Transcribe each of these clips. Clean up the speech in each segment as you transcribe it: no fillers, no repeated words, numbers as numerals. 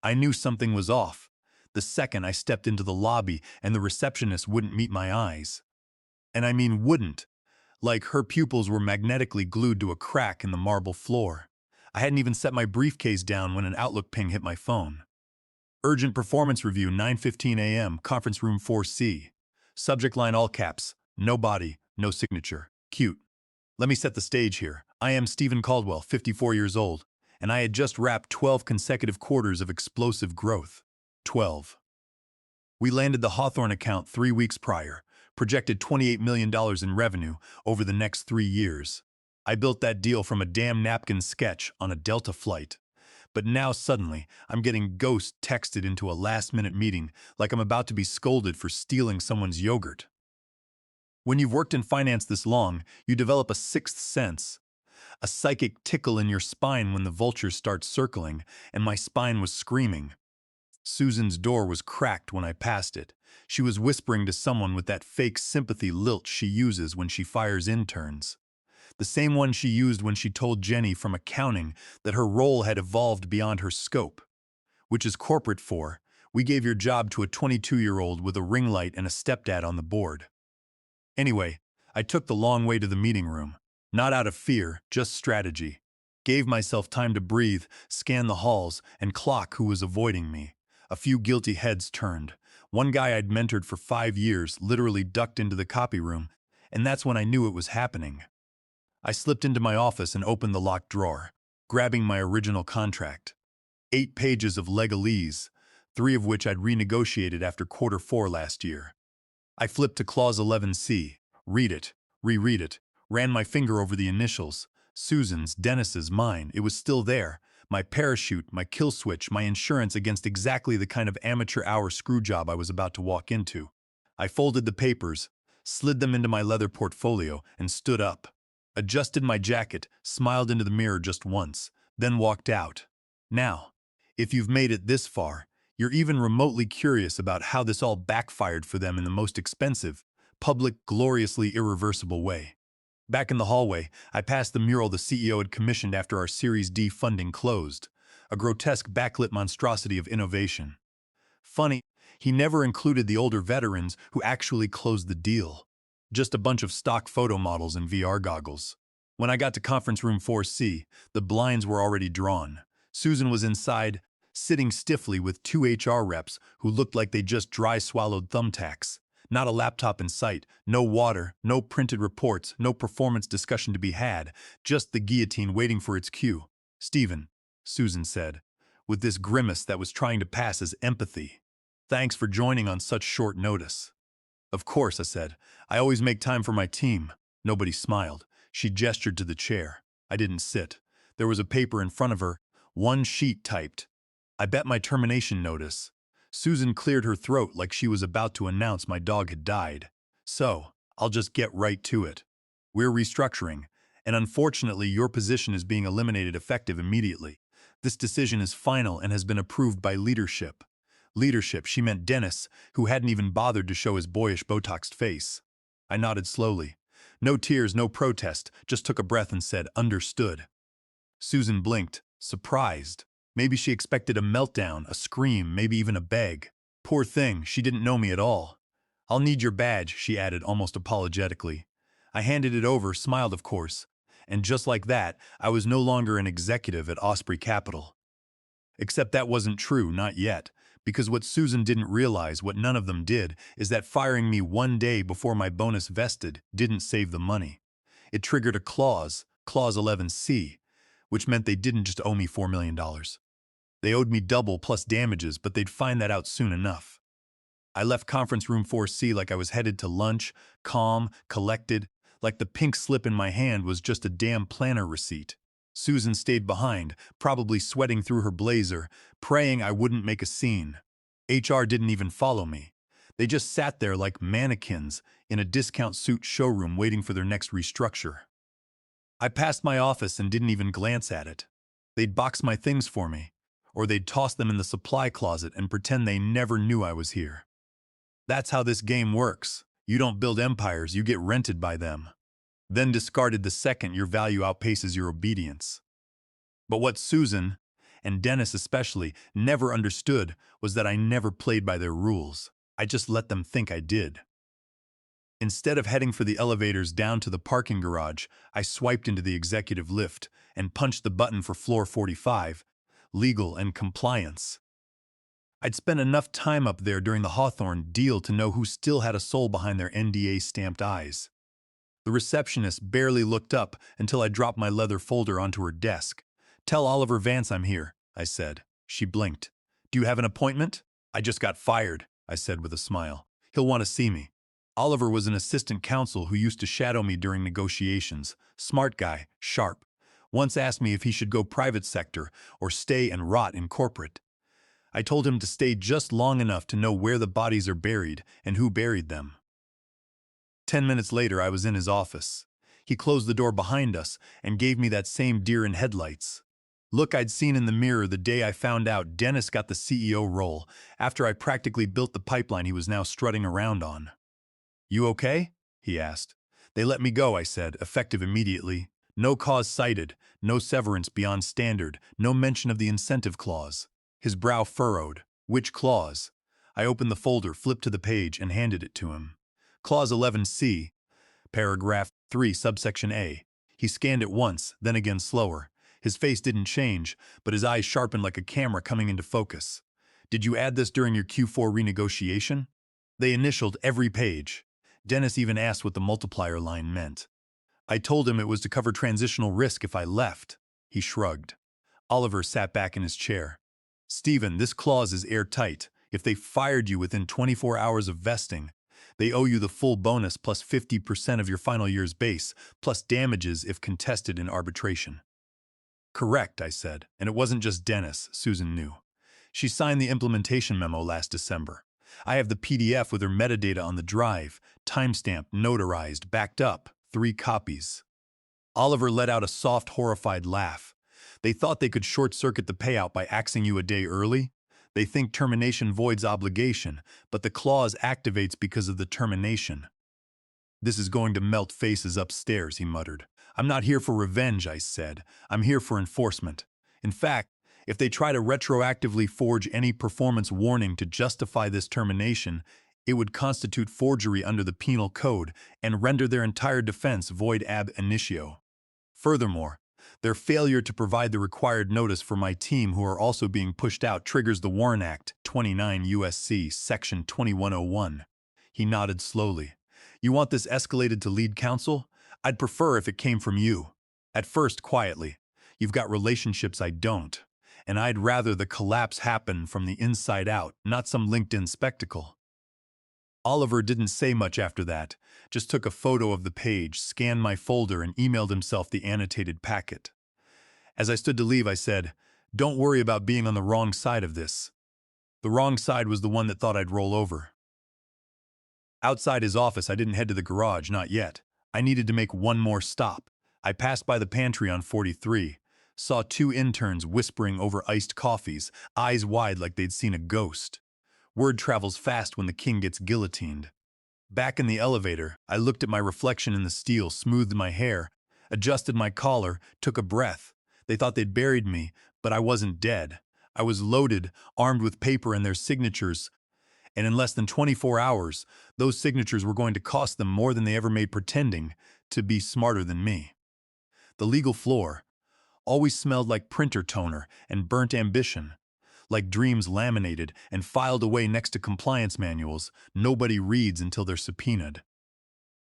I knew something was off the second I stepped into the lobby and the receptionist wouldn't meet my eyes. And I mean wouldn't. Like her pupils were magnetically glued to a crack in the marble floor. I hadn't even set my briefcase down when an Outlook ping hit my phone. Urgent performance review, 9:15 a.m., conference room 4C. Subject line all caps, no body, no signature. Cute. Let me set the stage here. I am Stephen Caldwell, 54 years old, and I had just wrapped 12 consecutive quarters of explosive growth. 12. We landed the Hawthorne account 3 weeks prior, projected $28 million in revenue over the next 3 years. I built that deal from a damn napkin sketch on a Delta flight. But now suddenly, I'm getting ghost texted into a last-minute meeting like I'm about to be scolded for stealing someone's yogurt. When you've worked in finance this long, you develop a sixth sense, a psychic tickle in your spine when the vultures start circling, and my spine was screaming. Susan's door was cracked when I passed it. She was whispering to someone with that fake sympathy lilt she uses when she fires interns. The same one she used when she told Jenny from accounting that her role had evolved beyond her scope. Which is corporate for, we gave your job to a 22-year-old with a ring light and a stepdad on the board. Anyway, I took the long way to the meeting room. Not out of fear, just strategy. Gave myself time to breathe, scan the halls, and clock who was avoiding me. A few guilty heads turned. One guy I'd mentored for 5 years literally ducked into the copy room, and that's when I knew it was happening. I slipped into my office and opened the locked drawer, grabbing my original contract. 8 pages of legalese, 3 of which I'd renegotiated after Q4 last year. I flipped to Clause 11C, read it, reread it, ran my finger over the initials. Susan's, Dennis's, mine. It was still there. My parachute, my kill switch, my insurance against exactly the kind of amateur hour screw job I was about to walk into. I folded the papers, slid them into my leather portfolio, and stood up. Adjusted my jacket, smiled into the mirror just once, then walked out. Now, if you've made it this far, you're even remotely curious about how this all backfired for them in the most expensive, public, gloriously irreversible way. Back in the hallway, I passed the mural the CEO had commissioned after our Series D funding closed, a grotesque backlit monstrosity of innovation. Funny, he never included the older veterans who actually closed the deal. Just a bunch of stock photo models in VR goggles. When I got to conference room 4C, the blinds were already drawn. Susan was inside, sitting stiffly with 2 HR reps who looked like they just dry-swallowed thumbtacks. Not a laptop in sight, no water, no printed reports, no performance discussion to be had, just the guillotine waiting for its cue. "Stephen," Susan said, with this grimace that was trying to pass as empathy. "Thanks for joining on such short notice." "Of course," I said. "I always make time for my team." Nobody smiled. She gestured to the chair. I didn't sit. There was a paper in front of her, 1 sheet typed. I bet my termination notice. Susan cleared her throat like she was about to announce my dog had died. "So, I'll just get right to it. We're restructuring, and unfortunately your position is being eliminated effective immediately. This decision is final and has been approved by leadership." Leadership, she meant Dennis, who hadn't even bothered to show his boyish Botoxed face. I nodded slowly. No tears, no protest, just took a breath and said, "Understood." Susan blinked, surprised. Maybe she expected a meltdown, a scream, maybe even a beg. Poor thing, she didn't know me at all. "I'll need your badge," she added almost apologetically. I handed it over, smiled of course, and just like that, I was no longer an executive at Osprey Capital. Except that wasn't true, not yet, because what Susan didn't realize, what none of them did, is that firing me 1 day before my bonus vested didn't save the money. It triggered a clause, Clause 11C, which meant they didn't just owe me $4 million. They owed me double plus damages, but they'd find that out soon enough. I left conference room 4C like I was headed to lunch, calm, collected, like the pink slip in my hand was just a damn planner receipt. Susan stayed behind, probably sweating through her blazer, praying I wouldn't make a scene. HR didn't even follow me. They just sat there like mannequins in a discount suit showroom waiting for their next restructure. I passed my office and didn't even glance at it. They'd box my things for me, or they'd toss them in the supply closet and pretend they never knew I was here. That's how this game works. You don't build empires, you get rented by them. Then discarded the second your value outpaces your obedience. But what Susan, and Dennis especially, never understood was that I never played by their rules. I just let them think I did. Instead of heading for the elevators down to the parking garage, I swiped into the executive lift and punched the button for floor 45, legal and compliance. I'd spent enough time up there during the Hawthorne deal to know who still had a soul behind their NDA-stamped eyes. The receptionist barely looked up until I dropped my leather folder onto her desk. "Tell Oliver Vance I'm here," I said. She blinked. "Do you have an appointment?" "I just got fired," I said with a smile. "He'll want to see me." Oliver was an assistant counsel who used to shadow me during negotiations. Smart guy, sharp. Once asked me if he should go private sector or stay and rot in corporate. I told him to stay just long enough to know where the bodies are buried and who buried them. 10 minutes later, I was in his office. He closed the door behind us and gave me that same deer in headlights look I'd seen in the mirror the day I found out Dennis got the CEO role after I practically built the pipeline he was now strutting around on. "You okay?" he asked. "They let me go," I said, effective immediately. "No cause cited, no severance beyond standard, no mention of the incentive clause." His brow furrowed. "Which clause?" I opened the folder, flipped to the page, and handed it to him. Clause 11C, paragraph 3, subsection A. He scanned it once, then again slower. His face didn't change, but his eyes sharpened like a camera coming into focus. "Did you add this during your Q4 renegotiation?" They initialed every page. Dennis even asked what the multiplier line meant. I told him it was to cover transitional risk if I left. He shrugged. Oliver sat back in his chair. "Stephen, this clause is airtight. If they fired you within 24 hours of vesting, they owe you the full bonus plus 50% of your final year's base, plus damages if contested in arbitration." "Correct," I said, and it wasn't just Dennis, Susan knew. She signed the implementation memo last December. I have the PDF with her metadata on the drive, timestamped, notarized, backed up, 3 copies. Oliver let out a soft, horrified laugh. "They thought they could short-circuit the payout by axing you a day early? They think termination voids obligation, but the clause activates because of the termination." "This is going to melt faces upstairs," he muttered. "I'm not here for revenge," I said. "I'm here for enforcement. In fact, if they try to retroactively forge any performance warning to justify this termination, it would constitute forgery under the penal code and render their entire defense void ab initio. Furthermore, their failure to provide the required notice for my team who are also being pushed out triggers the Warren Act, 29 U.S.C. Section 2101. He nodded slowly. "You want this escalated to lead counsel? I'd prefer if it came from you." At first, quietly. "You've got relationships I don't. And I'd rather the collapse happen from the inside out, not some LinkedIn spectacle." Oliver didn't say much after that, just took a photo of the page, scanned my folder, and emailed himself the annotated packet. As I stood to leave, I said, "Don't worry about being on the wrong side of this." The wrong side was the one that thought I'd roll over. Outside his office, I didn't head to the garage, not yet. I needed to make one more stop. I passed by the pantry on 43, saw 2 interns whispering over iced coffees, eyes wide like they'd seen a ghost. Word travels fast when the king gets guillotined. Back in the elevator, I looked at my reflection in the steel, smoothed my hair, adjusted my collar, took a breath. They thought they'd buried me, but I wasn't dead. I was loaded, armed with paper and their signatures, and in less than 24 hours, those signatures were going to cost them more than they ever made pretending to be smarter than me. The legal floor always smelled like printer toner and burnt ambition, like dreams laminated and filed away next to compliance manuals nobody reads until they're subpoenaed.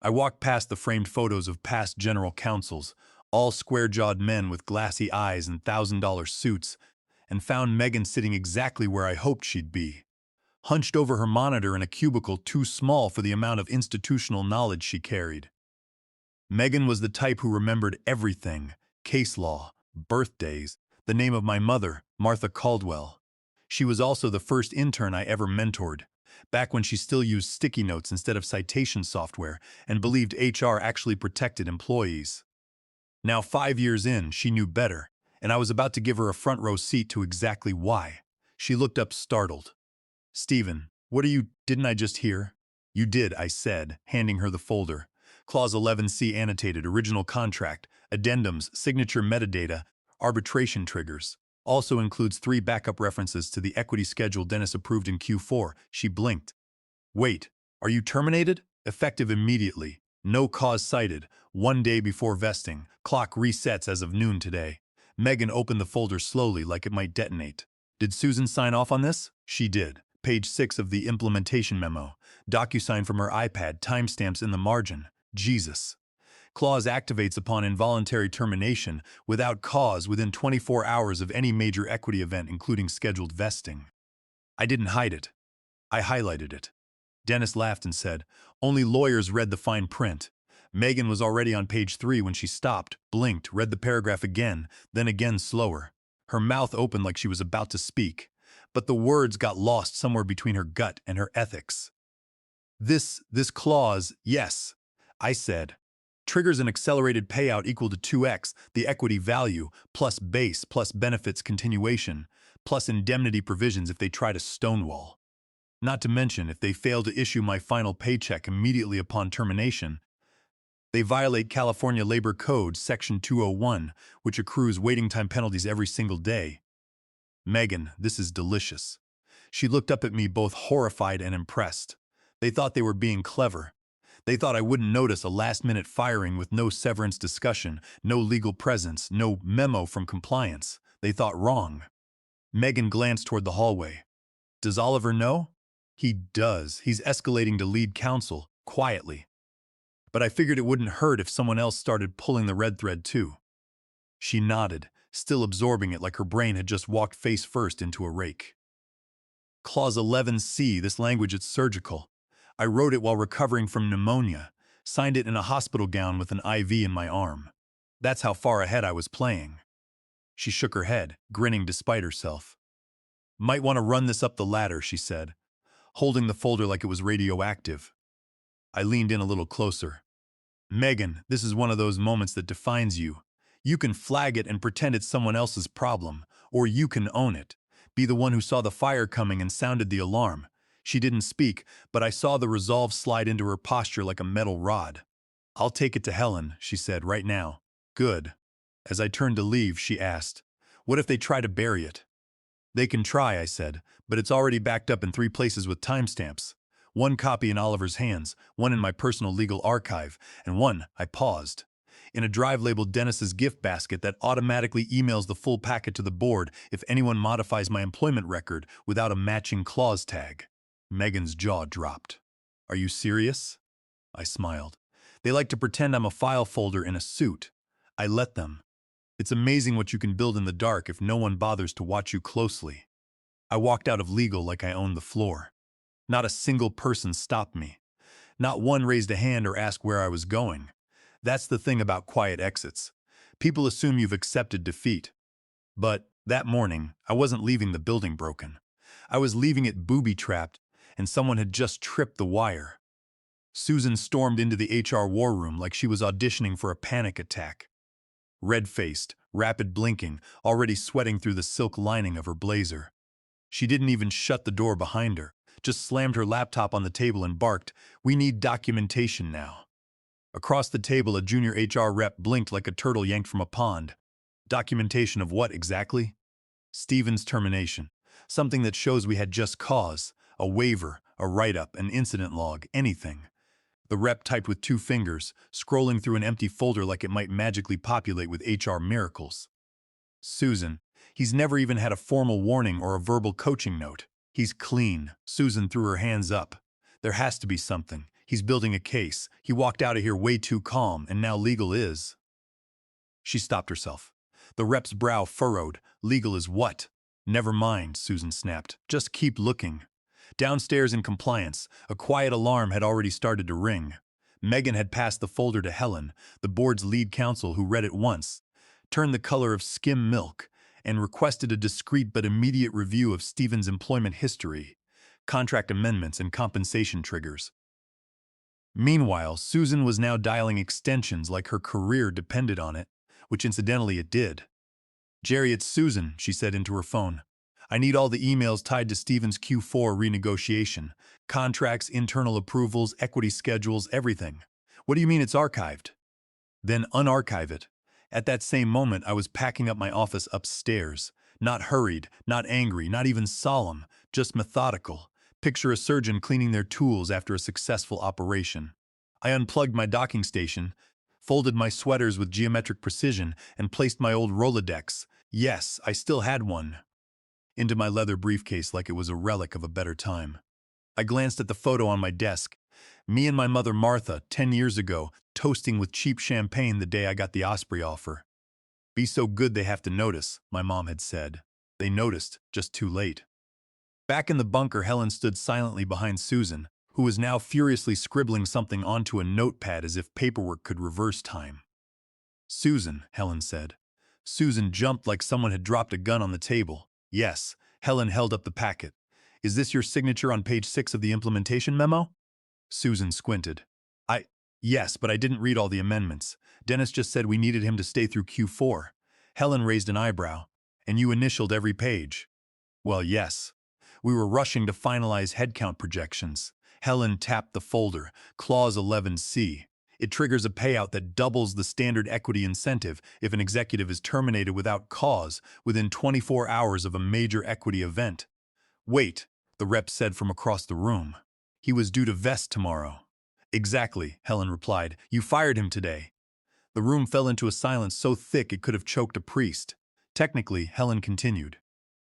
I walked past the framed photos of past general counsels, all square-jawed men with glassy eyes and $1,000 suits, and found Megan sitting exactly where I hoped she'd be, hunched over her monitor in a cubicle too small for the amount of institutional knowledge she carried. Megan was the type who remembered everything: case law, birthdays, the name of my mother, Martha Caldwell. She was also the first intern I ever mentored, back when she still used sticky notes instead of citation software and believed HR actually protected employees. Now, 5 years in, she knew better, and I was about to give her a front-row seat to exactly why. She looked up startled. "Stephen, didn't I just hear?" "You did," I said, handing her the folder. Clause 11C annotated, original contract, addendums, signature metadata, arbitration triggers. Also includes 3 backup references to the equity schedule Dennis approved in Q4. She blinked. Wait, are you terminated? Effective immediately. No cause cited. 1 day before vesting. Clock resets as of noon today. Megan opened the folder slowly like it might detonate. Did Susan sign off on this? She did. Page 6 of the implementation memo. DocuSign from her iPad, timestamps in the margin. Jesus. Clause activates upon involuntary termination without cause within 24 hours of any major equity event including scheduled vesting. I didn't hide it. I highlighted it. Dennis laughed and said, "Only lawyers read the fine print." Megan was already on page 3 when she stopped, blinked, read the paragraph again, then again slower. Her mouth opened like she was about to speak, but the words got lost somewhere between her gut and her ethics. This clause, yes, I said, triggers an accelerated payout equal to 2x the equity value, plus base, plus benefits continuation, plus indemnity provisions if they try to stonewall. Not to mention, if they fail to issue my final paycheck immediately upon termination, they violate California Labor Code Section 201, which accrues waiting time penalties every single day. Megan, this is delicious. She looked up at me both horrified and impressed. They thought they were being clever. They thought I wouldn't notice a last-minute firing with no severance discussion, no legal presence, no memo from compliance. They thought wrong. Megan glanced toward the hallway. Does Oliver know? He does. He's escalating to lead counsel, quietly. But I figured it wouldn't hurt if someone else started pulling the red thread too. She nodded, still absorbing it like her brain had just walked face first into a rake. Clause 11C, this language is surgical. I wrote it while recovering from pneumonia, signed it in a hospital gown with an IV in my arm. That's how far ahead I was playing. She shook her head, grinning despite herself. Might want to run this up the ladder, she said, holding the folder like it was radioactive. I leaned in a little closer. Megan, this is one of those moments that defines you. You can flag it and pretend it's someone else's problem, or you can own it. Be the one who saw the fire coming and sounded the alarm. She didn't speak, but I saw the resolve slide into her posture like a metal rod. I'll take it to Helen, she said, right now. Good. As I turned to leave, she asked, what if they try to bury it? They can try, I said, but it's already backed up in 3 places with timestamps. 1 copy in Oliver's hands, 1 in my personal legal archive, and 1, I paused, in a drive labeled Dennis's gift basket that automatically emails the full packet to the board if anyone modifies my employment record without a matching clause tag. Megan's jaw dropped. Are you serious? I smiled. They like to pretend I'm a file folder in a suit. I let them. It's amazing what you can build in the dark if no one bothers to watch you closely. I walked out of legal like I owned the floor. Not a single person stopped me. Not one raised a hand or asked where I was going. That's the thing about quiet exits. People assume you've accepted defeat. But that morning, I wasn't leaving the building broken. I was leaving it booby-trapped, and someone had just tripped the wire. Susan stormed into the HR war room like she was auditioning for a panic attack. Red-faced, rapid blinking, already sweating through the silk lining of her blazer. She didn't even shut the door behind her, just slammed her laptop on the table and barked, "We need documentation now." Across the table, a junior HR rep blinked like a turtle yanked from a pond. Documentation of what exactly? Stephen's termination. Something that shows we had just cause, a waiver, a write-up, an incident log, anything. The rep typed with 2 fingers, scrolling through an empty folder like it might magically populate with HR miracles. Susan. He's never even had a formal warning or a verbal coaching note. He's clean. Susan threw her hands up. There has to be something. He's building a case. He walked out of here way too calm, and now legal is. She stopped herself. The rep's brow furrowed. Legal is what? Never mind, Susan snapped. Just keep looking. Downstairs in compliance, a quiet alarm had already started to ring. Megan had passed the folder to Helen, the board's lead counsel, who read it once, turned the color of skim milk, and requested a discreet but immediate review of Stephen's employment history, contract amendments, and compensation triggers. Meanwhile, Susan was now dialing extensions like her career depended on it, which incidentally it did. Jerry, it's Susan, she said into her phone. I need all the emails tied to Stephen's Q4 renegotiation. Contracts, internal approvals, equity schedules, everything. What do you mean it's archived? Then unarchive it. At that same moment, I was packing up my office upstairs. Not hurried, not angry, not even solemn, just methodical. Picture a surgeon cleaning their tools after a successful operation. I unplugged my docking station, folded my sweaters with geometric precision, and placed my old Rolodex, yes, I still had one, into my leather briefcase like it was a relic of a better time. I glanced at the photo on my desk. Me and my mother Martha, 10 years ago, toasting with cheap champagne the day I got the Osprey offer. Be so good they have to notice, my mom had said. They noticed, just too late. Back in the bunker, Helen stood silently behind Susan, who was now furiously scribbling something onto a notepad as if paperwork could reverse time. Susan, Helen said. Susan jumped like someone had dropped a gun on the table. Yes, Helen held up the packet. Is this your signature on page 6 of the implementation memo? Susan squinted. Yes, but I didn't read all the amendments. Dennis just said we needed him to stay through Q4. Helen raised an eyebrow. And you initialed every page. Well, yes. We were rushing to finalize headcount projections. Helen tapped the folder, Clause 11C. It triggers a payout that doubles the standard equity incentive if an executive is terminated without cause within 24 hours of a major equity event. Wait, the rep said from across the room. He was due to vest tomorrow. Exactly, Helen replied. You fired him today. The room fell into a silence so thick it could have choked a priest. Technically, Helen continued.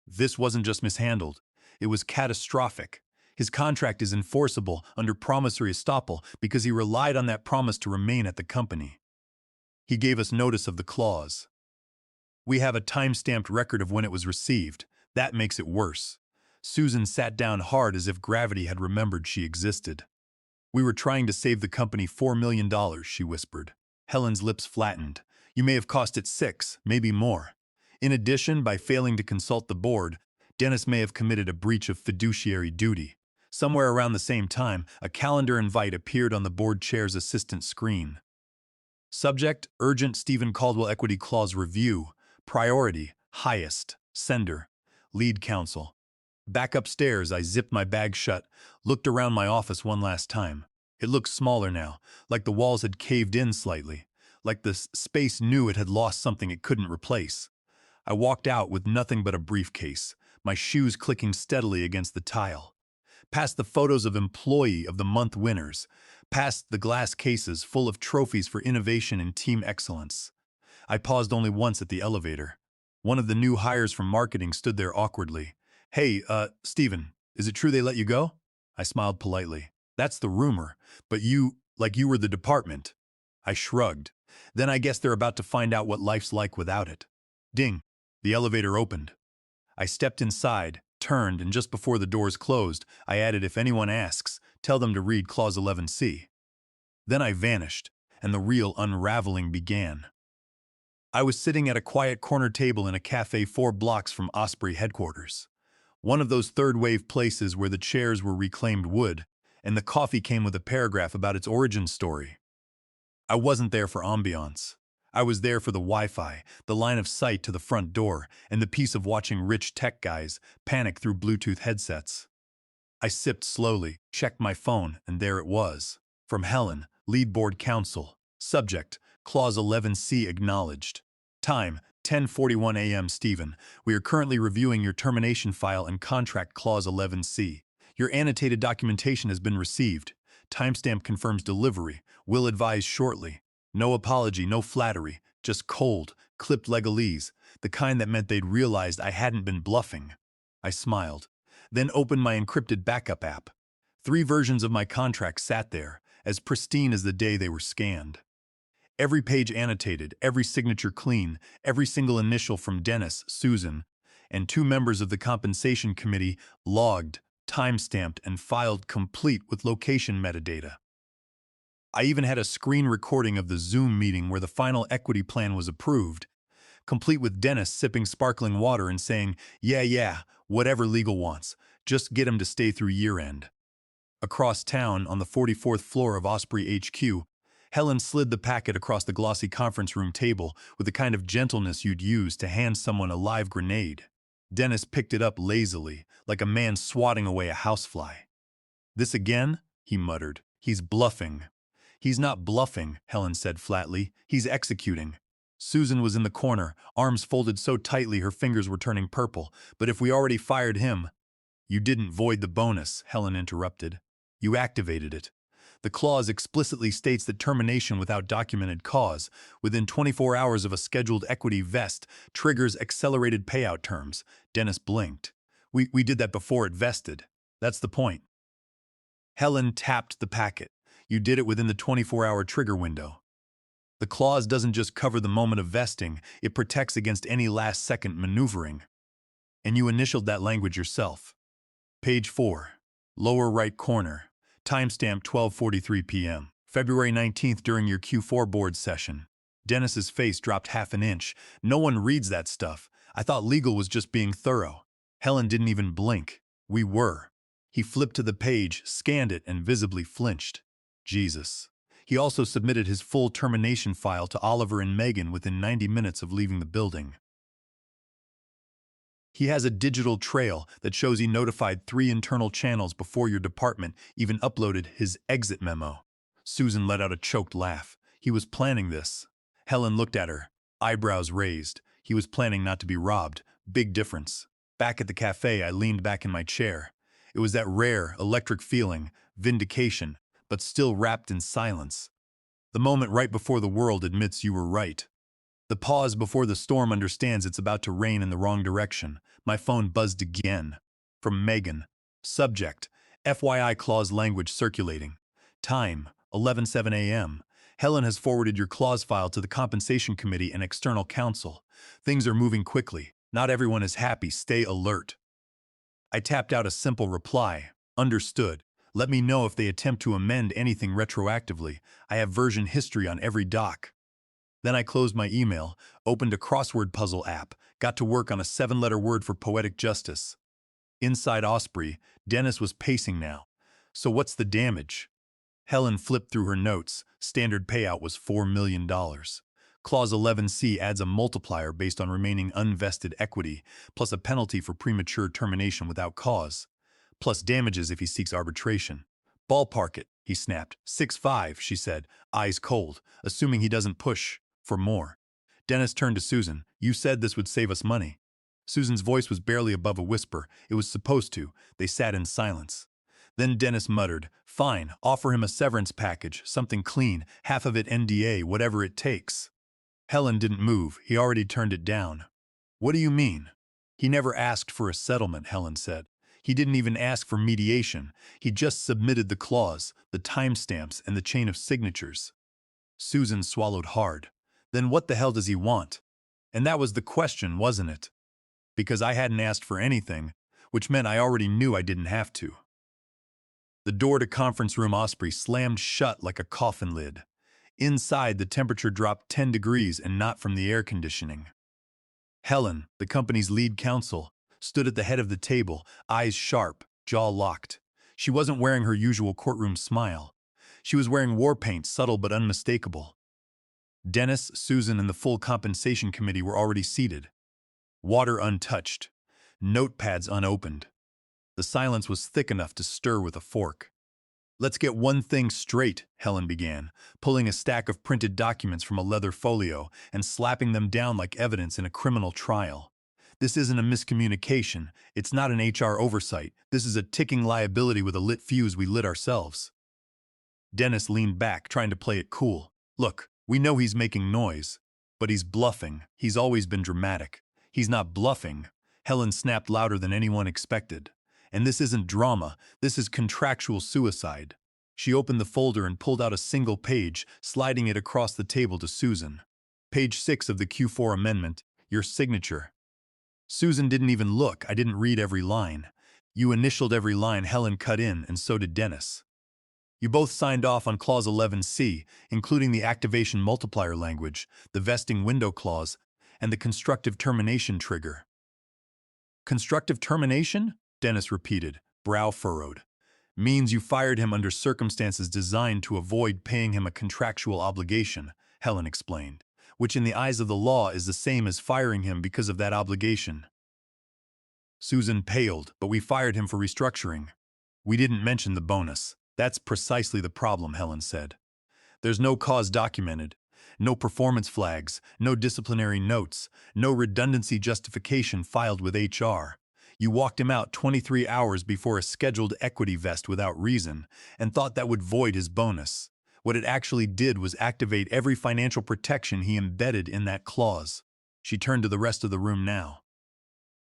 This wasn't just mishandled. It was catastrophic. His contract is enforceable under promissory estoppel because he relied on that promise to remain at the company. He gave us notice of the clause. We have a time-stamped record of when it was received. That makes it worse. Susan sat down hard as if gravity had remembered she existed. We were trying to save the company $4 million, she whispered. Helen's lips flattened. You may have cost it 6, maybe more. In addition, by failing to consult the board, Dennis may have committed a breach of fiduciary duty. Somewhere around the same time, a calendar invite appeared on the board chair's assistant screen. Subject, Urgent Stephen Caldwell Equity Clause Review. Priority, Highest. Sender, Lead Counsel. Back upstairs, I zipped my bag shut, looked around my office one last time. It looked smaller now, like the walls had caved in slightly, like the space knew it had lost something it couldn't replace. I walked out with nothing but a briefcase, my shoes clicking steadily against the tile. Past the photos of Employee of the Month winners, past the glass cases full of trophies for innovation and team excellence. I paused only once at the elevator. One of the new hires from marketing stood there awkwardly. Hey, Stephen, is it true they let you go? I smiled politely. That's the rumor, but you were the department. I shrugged. Then I guess they're about to find out what life's like without it. Ding. The elevator opened. I stepped inside, turned, and just before the doors closed, I added, if anyone asks, tell them to read Clause 11C. Then I vanished, and the real unraveling began. I was sitting at a quiet corner table in a cafe 4 blocks from Osprey headquarters. One of those third-wave places where the chairs were reclaimed wood, and the coffee came with a paragraph about its origin story. I wasn't there for ambiance. I was there for the Wi-Fi, the line of sight to the front door, and the peace of watching rich tech guys panic through Bluetooth headsets. I sipped slowly, checked my phone, and there it was. From Helen, Lead Board Counsel. Subject, Clause 11C acknowledged. Time, 10:41 a.m. Stephen, we are currently reviewing your termination file and contract Clause 11C. Your annotated documentation has been received. Timestamp confirms delivery. Will advise shortly. No apology, no flattery, just cold, clipped legalese, the kind that meant they'd realized I hadn't been bluffing. I smiled, then opened my encrypted backup app. 3 versions of my contract sat there, as pristine as the day they were scanned. Every page annotated, every signature clean, every single initial from Dennis, Susan, and 2 members of the compensation committee logged, time-stamped, and filed complete with location metadata. I even had a screen recording of the Zoom meeting where the final equity plan was approved, complete with Dennis sipping sparkling water and saying, yeah, whatever legal wants, just get him to stay through year-end. Across town, on the 44th floor of Osprey HQ, Helen slid the packet across the glossy conference room table with the kind of gentleness you'd use to hand someone a live grenade. Dennis picked it up lazily, like a man swatting away a housefly. This again? He muttered. He's bluffing. He's not bluffing, Helen said flatly. He's executing. Susan was in the corner, arms folded so tightly her fingers were turning purple. But if we already fired him— You didn't void the bonus, Helen interrupted. You activated it. The clause explicitly states that termination without documented cause, within 24 hours of a scheduled equity vest, triggers accelerated payout terms. Dennis blinked. We did that before it vested. That's the point. Helen tapped the packet. You did it within the 24-hour trigger window. The clause doesn't just cover the moment of vesting, it protects against any last-second maneuvering. And you initialed that language yourself. Page 4. Lower right corner. Timestamp 12:43 p.m. February 19th during your Q4 board session. Dennis's face dropped half an inch. No one reads that stuff. I thought legal was just being thorough. Helen didn't even blink. We were. He flipped to the page, scanned it, and visibly flinched. Jesus. He also submitted his full termination file to Oliver and Megan within 90 minutes of leaving the building. He has a digital trail that shows he notified 3 internal channels before your department even uploaded his exit memo. Susan let out a choked laugh. He was planning this. Helen looked at her, eyebrows raised. He was planning not to be robbed. Big difference. Back at the cafe, I leaned back in my chair. It was that rare, electric feeling, vindication, but still wrapped in silence. The moment right before the world admits you were right. The pause before the storm understands it's about to rain in the wrong direction. My phone buzzed again. From Megan. Subject: FYI clause language circulating. Time: 11:07 a.m. Helen has forwarded your clause file to the Compensation Committee and External Counsel. Things are moving quickly. Not everyone is happy. Stay alert. I tapped out a simple reply. Understood. Let me know if they attempt to amend anything retroactively. I have version history on every doc. Then I closed my email, opened a crossword puzzle app, got to work on a 7-letter word for poetic justice. Inside Osprey, Dennis was pacing now. So what's the damage? Helen flipped through her notes. Standard payout was $4 million. Clause 11C adds a multiplier based on remaining unvested equity, plus a penalty for premature termination without cause, plus damages if he seeks arbitration. Ballpark it, he snapped. 6.5, she said, eyes cold, assuming he doesn't push for more. Dennis turned to Susan. You said this would save us money. Susan's voice was barely above a whisper. It was supposed to. They sat in silence. Then Dennis muttered, fine, offer him a severance package, something clean, half of it NDA, whatever it takes. Helen didn't move. He already turned it down. What do you mean? He never asked for a settlement, Helen said. He didn't even ask for mediation. He just submitted the clause, the timestamps, and the chain of signatures. Susan swallowed hard. Then what the hell does he want? And that was the question, wasn't it? Because I hadn't asked for anything, which meant I already knew I didn't have to. The door to conference room Osprey slammed shut like a coffin lid. Inside, the temperature dropped 10 degrees and not from the air conditioning. Helen, the company's lead counsel, stood at the head of the table, eyes sharp, jaw locked. She wasn't wearing her usual courtroom smile. She was wearing war paint, subtle but unmistakable. Dennis, Susan, and the full compensation committee were already seated. Water untouched. Notepads unopened. The silence was thick enough to stir with a fork. Let's get one thing straight, Helen began, pulling a stack of printed documents from a leather folio and slapping them down like evidence in a criminal trial. This isn't a miscommunication. It's not an HR oversight. This is a ticking liability with a lit fuse we lit ourselves. Dennis leaned back, trying to play it cool. Look, we know he's making noise, but he's bluffing. He's always been dramatic. He's not bluffing. Helen snapped louder than anyone expected. And this isn't drama, this is contractual suicide. She opened the folder and pulled out a single page, sliding it across the table to Susan. Page 6 of the Q4 amendment, your signature. Susan didn't even look. I didn't read every line. You initialed every line, Helen cut in, and so did Dennis. You both signed off on Clause 11C, including the activation multiplier language, the vesting window clause, and the constructive termination trigger. Constructive termination? Dennis repeated, brow furrowed. Means you fired him under circumstances designed to avoid paying him a contractual obligation, Helen explained, which in the eyes of the law is the same as firing him because of that obligation. Susan paled, but we fired him for restructuring. We didn't mention the bonus. That's precisely the problem, Helen said. There's no cause documented. No performance flags, no disciplinary notes, no redundancy justification filed with HR. You walked him out 23 hours before a scheduled equity vest without reason and thought that would void his bonus. What it actually did was activate every financial protection he embedded in that clause. She turned to the rest of the room now.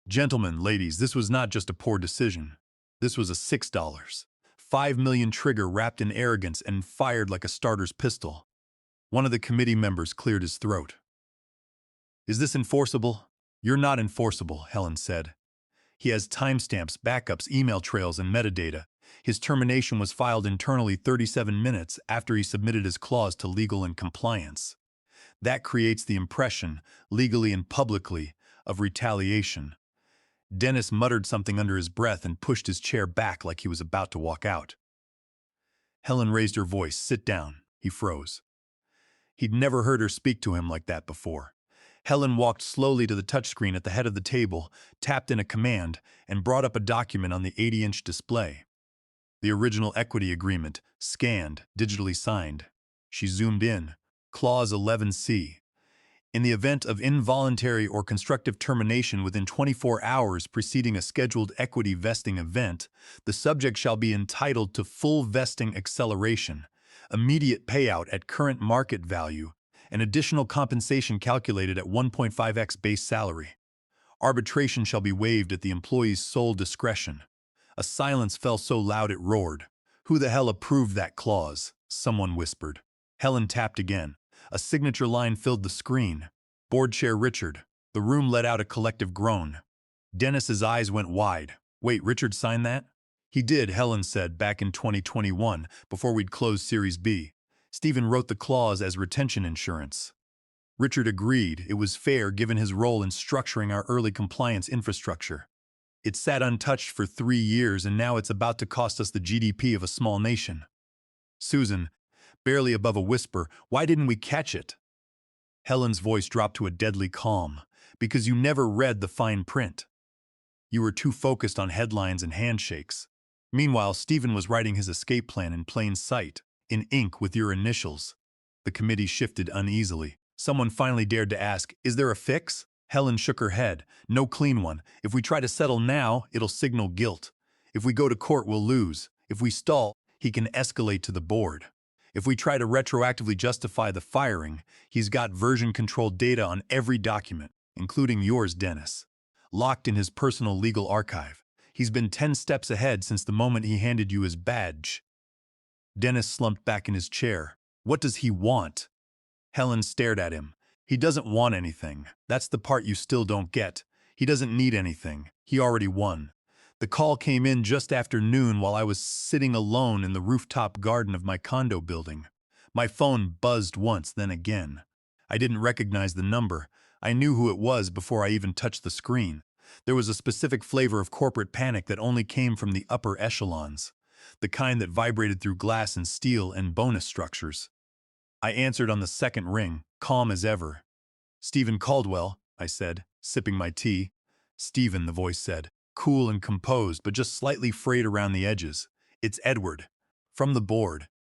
Gentlemen, ladies, this was not just a poor decision. This was a $6, $5 million trigger wrapped in arrogance and fired like a starter's pistol. One of the committee members cleared his throat. Is this enforceable? You're not enforceable, Helen said. He has timestamps, backups, email trails, and metadata. His termination was filed internally 37 minutes after he submitted his clause to legal and compliance. That creates the impression, legally and publicly, of retaliation. Dennis muttered something under his breath and pushed his chair back like he was about to walk out. Helen raised her voice. Sit down. He froze. He'd never heard her speak to him like that before. Helen walked slowly to the touchscreen at the head of the table, tapped in a command, and brought up a document on the 80-inch display. The original equity agreement, scanned, digitally signed. She zoomed in. Clause 11C. In the event of involuntary or constructive termination within 24 hours preceding a scheduled equity vesting event, the subject shall be entitled to full vesting acceleration, immediate payout at current market value, and additional compensation calculated at 1.5x base salary. Arbitration shall be waived at the employee's sole discretion. A silence fell so loud it roared. Who the hell approved that clause? Someone whispered. Helen tapped again. A signature line filled the screen. Board Chair Richard. The room let out a collective groan. Dennis's eyes went wide. Wait, Richard signed that? He did, Helen said, back in 2021, before we'd closed Series B. Stephen wrote the clause as retention insurance. Richard agreed it was fair given his role in structuring our early compliance infrastructure. It sat untouched for 3 years and now it's about to cost us the GDP of a small nation. Susan, barely above a whisper, why didn't we catch it? Helen's voice dropped to a deadly calm. Because you never read the fine print. You were too focused on headlines and handshakes. Meanwhile, Stephen was writing his escape plan in plain sight, in ink with your initials. The committee shifted uneasily. Someone finally dared to ask, is there a fix? Helen shook her head. No clean one. If we try to settle now, it'll signal guilt. If we go to court, we'll lose. If we stall, he can escalate to the board. If we try to retroactively justify the firing, he's got version-controlled data on every document, including yours, Dennis. Locked in his personal legal archive. He's been 10 steps ahead since the moment he handed you his badge. Dennis slumped back in his chair. What does he want? Helen stared at him. He doesn't want anything. That's the part you still don't get. He doesn't need anything. He already won. The call came in just after noon while I was sitting alone in the rooftop garden of my condo building. My phone buzzed once, then again. I didn't recognize the number. I knew who it was before I even touched the screen. There was a specific flavor of corporate panic that only came from the upper echelons, the kind that vibrated through glass and steel and bonus structures. I answered on the second ring, calm as ever. Stephen Caldwell, I said, sipping my tea. Stephen, the voice said, cool and composed, but just slightly frayed around the edges. It's Edward. From the board.